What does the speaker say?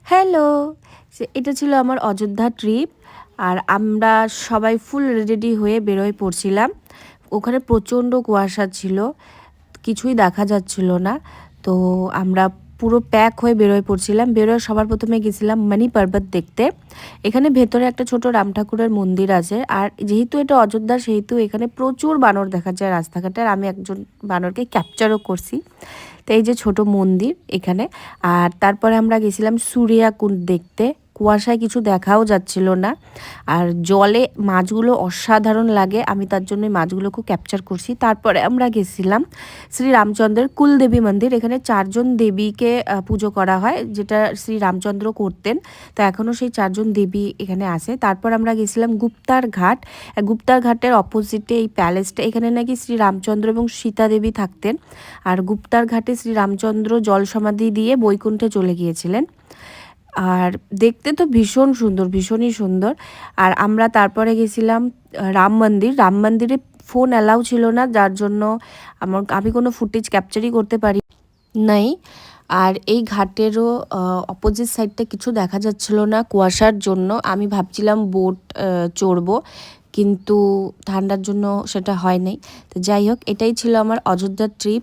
Hello! এটা ছিল আমার অযোধ্যা ট্রিপ। আর আমরা সবাই ফুল রেডি হয়ে বেরোয় পড়ছিলাম। ওখানে প্রচণ্ড কুয়াশা ছিল, কিছুই দেখা যাচ্ছিল না। তো আমরা পুরো প্যাক হয়ে বেরোয় পড়ছিলাম। বেরোয় সবার প্রথমে গেছিলাম মানি পর্বত দেখতে। এখানে ভেতরে একটা ছোট রাম ঠাকুরের মন্দির আছে। আর যেহেতু এটা অযোধ্যা, সেহেতু এখানে প্রচুর বানর দেখা যায় রাস্তাঘাটে। আর আমি একজন বানরকে ক্যাপচারও করছি। তো এই যে ছোট মন্দির এখানে। আর তারপরে আমরা গেছিলাম সূর্যাকুণ্ড দেখতে। কুয়াশায় কিছু দেখাও যাচ্ছিল না। আর জলে মাছগুলো অসাধারণ লাগে, আমি তার জন্য মাছগুলো খুব ক্যাপচার করছি। তারপরে আমরা গেছিলাম শ্রী রামচন্দ্রের কুলদেবী মন্দির। এখানে 4জন দেবীকে পুজো করা হয়, যেটা শ্রী রামচন্দ্র করতেন। তো এখনও সেই 4জন দেবী এখানে আছে। তারপর আমরা গেছিলাম গুপ্তার ঘাট। গুপ্তার ঘাটের অপোজিটে এই প্যালেসটা, এখানে নাকি শ্রী রামচন্দ্র এবং সীতা দেবী থাকতেন। আর গুপ্তার ঘাটে শ্রী রামচন্দ্র জল সমাধি দিয়ে বৈকুণ্ঠে চলে গিয়েছিলেন। আর দেখতে তো ভীষণ সুন্দর, ভীষণই সুন্দর। আর আমরা তারপরে গেছিলাম রাম মন্দির। রাম মন্দিরে ফোন অ্যালাউ ছিল না, যার জন্য আমি কোনো ফুটেজ ক্যাপচারই করতে পারি নাই। আর এই ঘাটেরও অপোজিট সাইডটা কিছু দেখা যাচ্ছিল না কুয়াশার জন্য। আমি ভাবছিলাম বোট চড়বো, কিন্তু ঠান্ডার জন্য সেটা হয় নাই। তো যাই হোক, এটাই ছিল আমার অযোধ্যা ট্রিপ।